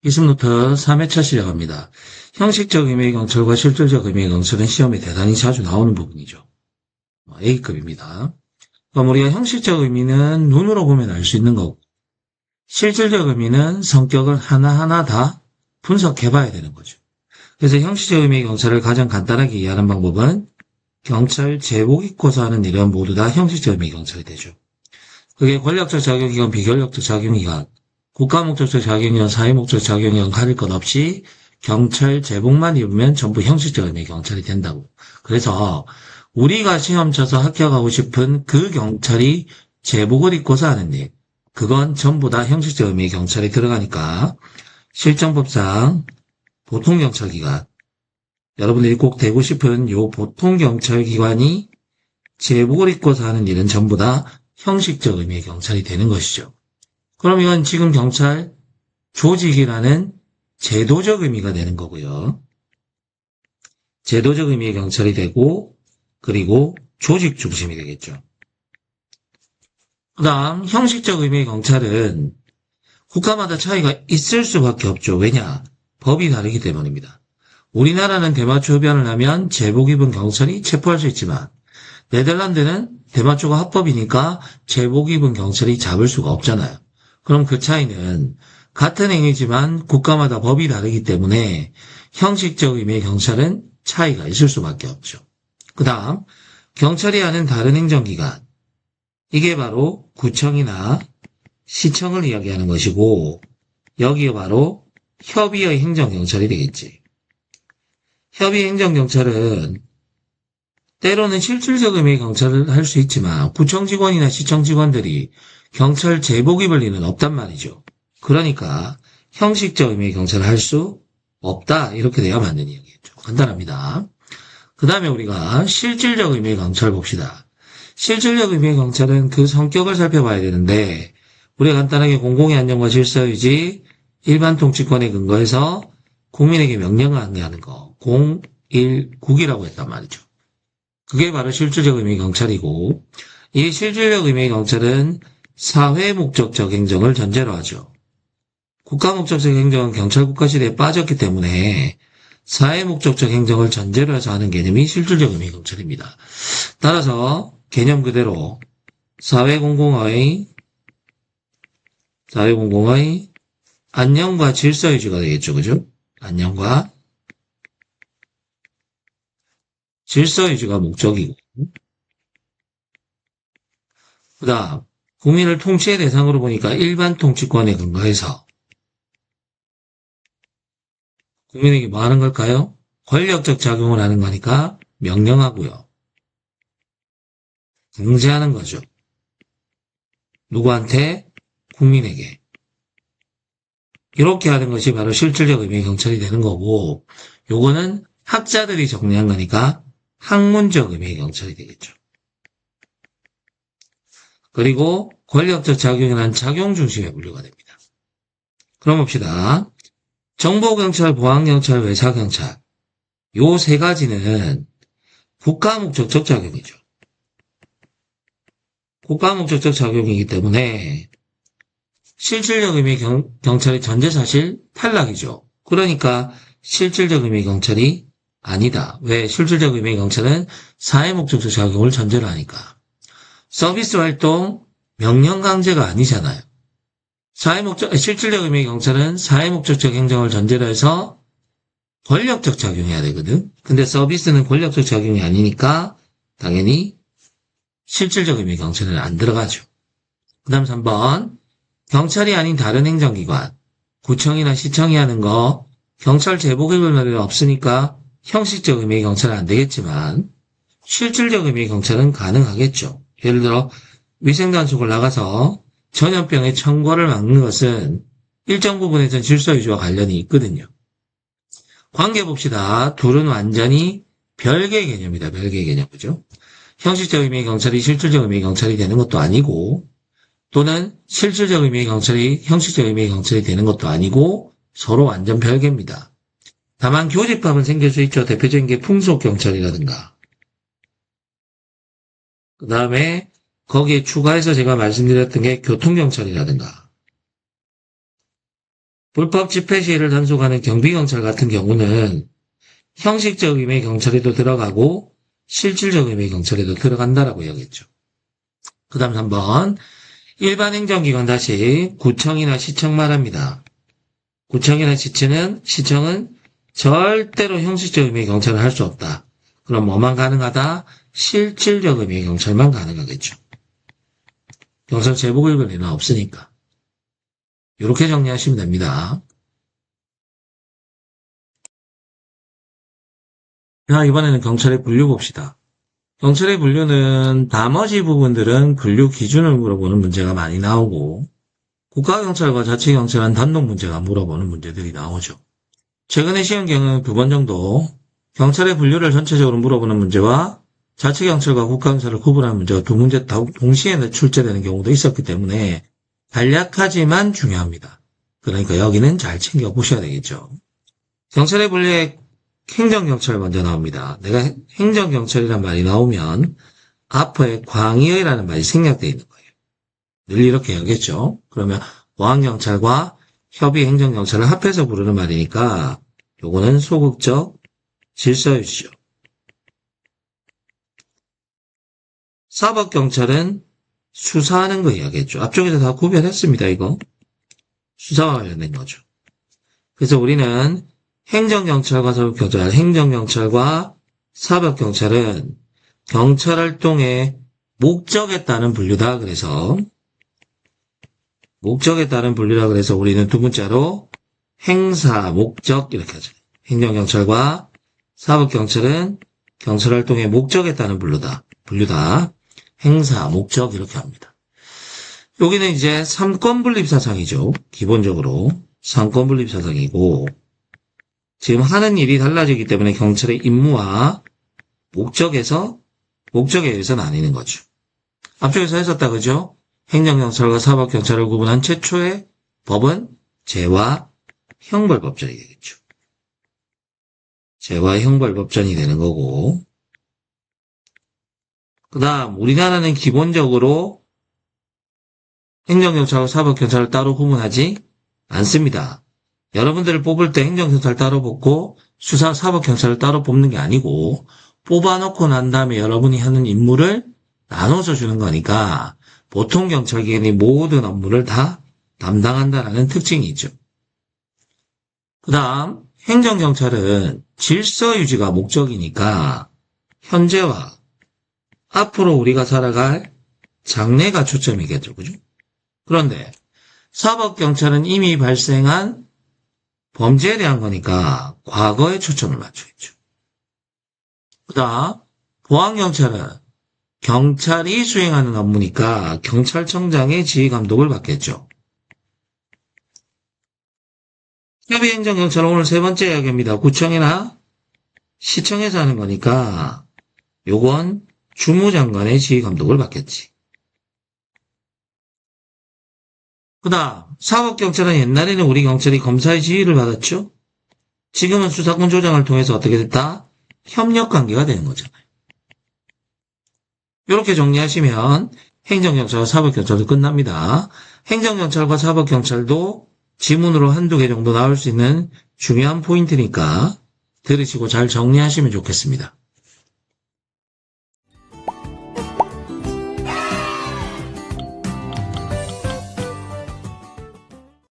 기습노트 3회차 시작합니다. 형식적 의미의 경찰과 실질적 의미의 경찰은 시험에 대단히 자주 나오는 부분이죠. A급입니다. 그럼 우리가 형식적 의미는 눈으로 보면 알 수 있는 거고, 실질적 의미는 성격을 하나하나 다 분석해 봐야 되는 거죠. 그래서 형식적 의미의 경찰을 가장 간단하게 이해하는 방법은 경찰 제복 입고서 하는 일은 모두 다 형식적 의미의 경찰이 되죠. 그게 권력적 작용이건 비권력적 작용이건 국가 목적적 작용이건 사회 목적 작용이건 가릴 것 없이 경찰 제복만 입으면 전부 형식적 의미의 경찰이 된다고. 그래서 우리가 시험 쳐서 합격하고 싶은 그 경찰이 제복을 입고서 하는 일, 그건 전부 다 형식적 의미의 경찰이 들어가니까 실정법상 보통경찰기관, 여러분들이 꼭 되고 싶은 요 보통경찰기관이 제복을 입고서 하는 일은 전부 다 형식적 의미의 경찰이 되는 것이죠. 그럼 이건 지금 경찰 조직이라는 제도적 의미가 되는 거고요. 제도적 의미의 경찰이 되고, 그리고 조직 중심이 되겠죠. 그 다음 형식적 의미의 경찰은 국가마다 차이가 있을 수밖에 없죠. 왜냐? 법이 다르기 때문입니다. 우리나라는 대마초 흡연을 하면 제복 입은 경찰이 체포할 수 있지만 네덜란드는 대마초가 합법이니까 제복 입은 경찰이 잡을 수가 없잖아요. 그럼 그 차이는 같은 행위지만 국가마다 법이 다르기 때문에 형식적 의미의 경찰은 차이가 있을 수밖에 없죠. 그 다음 경찰이 하는 다른 행정기관, 이게 바로 구청이나 시청을 이야기하는 것이고, 여기가 바로 협의의 행정경찰이 되겠지. 협의 행정경찰은 때로는 실질적 의미의 경찰을 할 수 있지만 구청 직원이나 시청 직원들이 경찰 제복 입을 일은 없단 말이죠. 그러니까 형식적 의미의 경찰을 할 수 없다, 이렇게 돼야 맞는 이야기겠죠. 간단합니다. 그 다음에 우리가 실질적 의미의 경찰 봅시다. 실질적 의미의 경찰은 그 성격을 살펴봐야 되는데, 우리가 간단하게 공공의 안전과 질서유지, 일반 통치권에 근거해서 국민에게 명령을 하는 거, 공일국이라고 했단 말이죠. 그게 바로 실질적 의미의 경찰이고, 이 실질적 의미의 경찰은 사회 목적적 행정을 전제로 하죠. 국가 목적적 행정은 경찰 국가 시대에 빠졌기 때문에 사회 목적적 행정을 전제로 해서 하는 개념이 실질적 의미의 경찰입니다. 따라서 개념 그대로 사회 공공의 안녕과 질서 유지가 되겠죠. 그죠? 안녕과 질서 유지가 목적이고, 그 다음 국민을 통치의 대상으로 보니까 일반 통치권에 근거해서 국민에게 뭐 하는 걸까요? 권력적 작용을 하는 거니까 명령하고요. 강제하는 거죠. 누구한테? 국민에게. 이렇게 하는 것이 바로 실질적 의미의 경찰이 되는 거고, 요거는 학자들이 정리한 거니까 학문적 의미의 경찰이 되겠죠. 그리고 권력적 작용이란 작용 중심의 분류가 됩니다. 그럼 봅시다. 정보경찰, 보안경찰, 외사경찰, 요 세 가지는 국가 목적적 작용이죠. 국가 목적적 작용이기 때문에 실질적 의미의 경찰의 전제사실 탈락이죠. 그러니까 실질적 의미의 경찰이 아니다. 왜? 실질적 의미의 경찰은 사회 목적적 작용을 전제로 하니까. 서비스 활동, 명령 강제가 아니잖아요. 실질적 의미의 경찰은 사회 목적적 행정을 전제로 해서 권력적 작용해야 되거든. 근데 서비스는 권력적 작용이 아니니까 당연히 실질적 의미의 경찰은 안 들어가죠. 그 다음 3번. 경찰이 아닌 다른 행정기관, 구청이나 시청이 하는 거, 경찰 제복 입을 날은 없으니까 형식적 의미의 경찰은 안 되겠지만 실질적 의미의 경찰은 가능하겠죠. 예를 들어 위생단속을 나가서 전염병의 청과를 막는 것은 일정 부분에선 질서 유지와 관련이 있거든요. 관계 봅시다. 둘은 완전히 별개의 개념이다. 별개의 개념. 그죠? 형식적 의미의 경찰이 실질적 의미의 경찰이 되는 것도 아니고, 또는 실질적 의미의 경찰이 형식적 의미의 경찰이 되는 것도 아니고 서로 완전 별개입니다. 다만 교집합은 생길 수 있죠. 대표적인 게 풍속경찰이라든가, 그 다음에 거기에 추가해서 제가 말씀드렸던 게 교통경찰이라든가, 불법 집회 시위를 단속하는 경비경찰 같은 경우는 형식적 의미의 경찰에도 들어가고 실질적 의미의 경찰에도 들어간다라고 이야기했죠. 그 다음 3번. 일반 행정기관 다시 구청이나 시청 말합니다. 구청이나 시청은 절대로 형식적 의미의 경찰을 할 수 없다. 그럼 뭐만 가능하다? 실질적 의미의 경찰만 가능하겠죠. 경찰 제복 입을 일은 없으니까. 이렇게 정리하시면 됩니다. 자, 이번에는 경찰의 분류 봅시다. 경찰의 분류는 나머지 부분들은 분류 기준을 물어보는 문제가 많이 나오고 국가경찰과 자치경찰은 단독 문제가 물어보는 문제들이 나오죠. 최근에 시험 경우는 2번 정도 경찰의 분류를 전체적으로 물어보는 문제와 자치경찰과 국가경찰을 구분하는 문제가 2문제 동시에 출제되는 경우도 있었기 때문에 간략하지만 중요합니다. 그러니까 여기는 잘 챙겨보셔야 되겠죠. 경찰의 분류에 행정경찰 먼저 나옵니다. 내가 행정경찰이란 말이 나오면 앞에 광의회라는 말이 생략되어 있는 거예요. 늘 이렇게 하겠죠. 그러면 보안경찰과 협의행정경찰을 합해서 부르는 말이니까 요거는 소극적 질서유지죠. 사법경찰은 수사하는 거 이야기했죠. 앞쪽에서 다 구별했습니다. 이거 수사와 관련된 거죠. 그래서 우리는 행정경찰과 사법경찰은 경찰활동의 목적에 따른 분류다. 그래서 목적에 따른 분류라 그래서 우리는 2문자로 행사, 목적 이렇게 하죠. 행정경찰과 사법경찰은 경찰활동의 목적에 따른 분류다. 행사, 목적 이렇게 합니다. 여기는 이제 3권 분립사상이죠. 기본적으로 3권 분립사상이고 지금 하는 일이 달라지기 때문에 경찰의 임무와 목적에 의해서 나뉘는 거죠. 앞쪽에서 했었다 그죠? 행정경찰과 사법경찰을 구분한 최초의 법은 재와 형벌법전이 되겠죠. 재와 형벌법전이 되는 거고 그 다음 우리나라는 기본적으로 행정경찰과 사법경찰을 따로 구분하지 않습니다. 여러분들을 뽑을 때 행정경찰 따로 뽑고 사법경찰을 따로 뽑는 게 아니고 뽑아놓고 난 다음에 여러분이 하는 임무를 나눠서 주는 거니까 보통 경찰기관이 모든 업무를 다 담당한다라는 특징이 있죠. 그 다음 행정경찰은 질서유지가 목적이니까 현재와 앞으로 우리가 살아갈 장래가 초점이겠죠. 그죠? 그런데 사법경찰은 이미 발생한 범죄에 대한 거니까 과거에 초점을 맞춰있죠. 그 다음 보안경찰은 경찰이 수행하는 업무니까 경찰청장의 지휘감독을 받겠죠. 협의행정경찰은 오늘 3번째 이야기입니다. 구청이나 시청에서 하는 거니까 요건 주무장관의 지휘감독을 받겠지. 그 다음 사법경찰은 옛날에는 우리 경찰이 검사의 지휘를 받았죠. 지금은 수사권 조정을 통해서 어떻게 됐다? 협력관계가 되는 거잖아요. 이렇게 정리하시면 행정경찰과 사법경찰도 끝납니다. 행정경찰과 사법경찰도 지문으로 1~2개 정도 나올 수 있는 중요한 포인트니까 들으시고 잘 정리하시면 좋겠습니다.